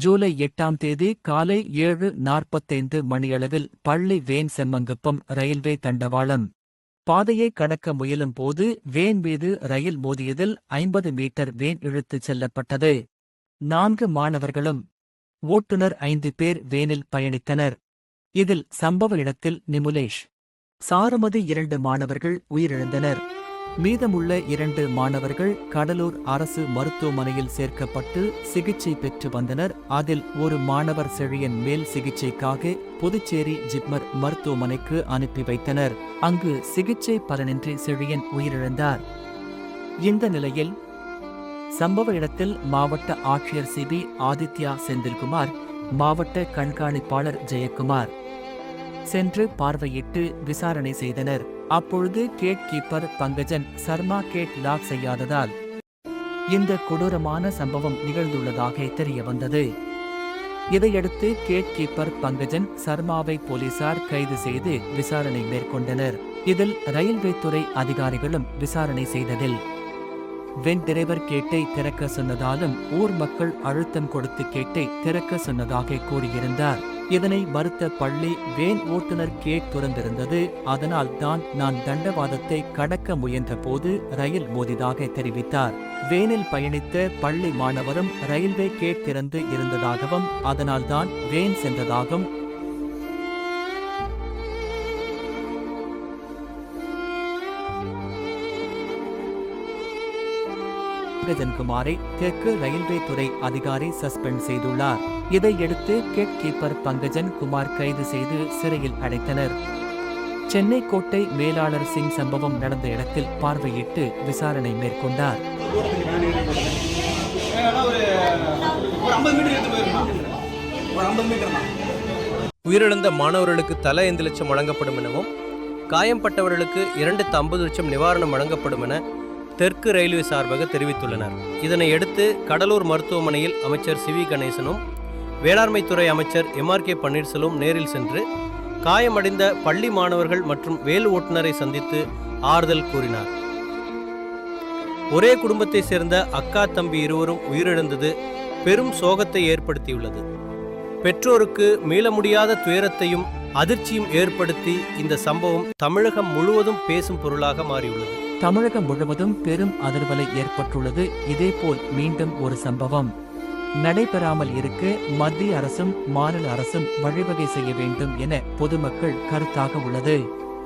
ஜூலை 8ஆம் தேதி காலை 7:45 மணியளவில் பள்ளி வேன் செம்மங்குப்பம் ரயில்வே தண்டவாளம் பாதையை கடக்க முயலும் போது வேன் மீது ரயில் மோதியதில் 50 மீட்டர் வேன் இழுத்துச் செல்லப்பட்டது. 4 மாணவர்களும் ஓட்டுநர் 5 பேர் வேனில் பயணித்தனர். இதில் சம்பவ இடத்தில் நிமுலேஷ், சாருமதி 2 மாணவர்கள் உயிரிழந்தனர். மீதமுள்ள 2 மாணவர்கள் கடலூர் அரசு மருத்துவமனையில் சேர்க்கப்பட்டு சிகிச்சை பெற்று வந்தனர். அதில் ஒரு மாணவர் செழியன் மேல் சிகிச்சைக்காக புதுச்சேரி ஜிப்மர் மருத்துவமனைக்கு அனுப்பி வைத்தனர். அங்கு சிகிச்சை பலனின்றி செழியன் உயிரிழந்தார். இந்த நிலையில் சம்பவ இடத்தில் மாவட்ட ஆட்சியர் சிபி ஆதித்யா செந்தில்குமார், மாவட்ட கண்காணிப்பாளர் ஜெயக்குமார் சென்று பார்வையிட்டு விசாரணை செய்தனர். அப்பொழுது gate keeper Pankajan Sharma gate lock செய்யாததால் இந்த கொடூரமான சம்பவம் நிகழ்ந்துள்ளதாக தெரியவந்தது. இதையடுத்து கேட் கீப்பர் பங்கஜன் சர்மாவை போலீசார் கைது செய்து விசாரணை மேற்கொண்டனர். இதில் ரயில்வே துறை அதிகாரிகளும் விசாரணை செய்ததில் வென் டிரைவர் கேட்டை திறக்க சொன்னதாலும் ஊர் மக்கள் அழுத்தம் கொடுத்து கேட்டை திறக்க சொன்னதாக கூறியிருந்தார். இதனை மறுத்த பள்ளி வேன் ஓட்டுநர் கேட் துறந்திருந்தது, அதனால் தான் நான் தண்டவாதத்தை கடக்க முயன்ற போது ரயில் மோதிதாக தெரிவித்தார். வேனில் பயணித்த பள்ளி மாணவரும் ரயில்வே கேட் திறந்து இருந்ததாகவும் அதனால்தான் வேன் சென்றதாகவும் பங்கஜன்குமாரை தெற்கு ரயில்வே துறை அதிகாரி சஸ்பெண்ட் செய்துள்ளார். இதையடுத்து கேட் கீப்பர் பங்கஜன் குமார் கைது செய்து சிறையில் அடைத்தனர். சென்னை கோட்டை மேலாளர் சிங் சம்பவம் நடந்த இடத்தில் பார்வையிட்டு விசாரணை மேற்கொண்டார். உயிரிழந்த மாணவர்களுக்கு தலா 5 லட்சம் வழங்கப்படும் எனவும் காயம்பட்டவர்களுக்கு 250 லட்சம் நிவாரணம் வழங்கப்படும் என தெற்கு ரயில்வே சார்பாக தெரிவித்துள்ளனர். இதனையடுத்து கடலூர் மருத்துவமனையில் அமைச்சர் சி வி கணேசனும் வேளாண்மைத்துறை அமைச்சர் MRK பன்னீர்செல்வம் நேரில் சென்று காயமடைந்த பள்ளி மாணவர்கள் மற்றும் வேல் ஓட்டுநரை சந்தித்து ஆறுதல் கூறினார். ஒரே குடும்பத்தை சேர்ந்த அக்கா தம்பி இருவரும் உயிரிழந்தது பெரும் சோகத்தை ஏற்படுத்தியுள்ளது. பெற்றோருக்கு மீள முடியாத துயரத்தையும் அதிர்ச்சியும் ஏற்படுத்தி இந்த சம்பவம் தமிழகம் முழுவதும் பேசும் பொருளாக மாறியுள்ளது. தமிழகம் முழுவதும் பெரும் அதிர்வலை ஏற்பட்டுள்ளது. இதேபோல் மீண்டும் ஒரு சம்பவம் நடைபெறாமல் இருக்க மத்திய அரசும் மாநில அரசும் வழிவகை செய்ய வேண்டும் என பொதுமக்கள் கருத்தாக உள்ளது.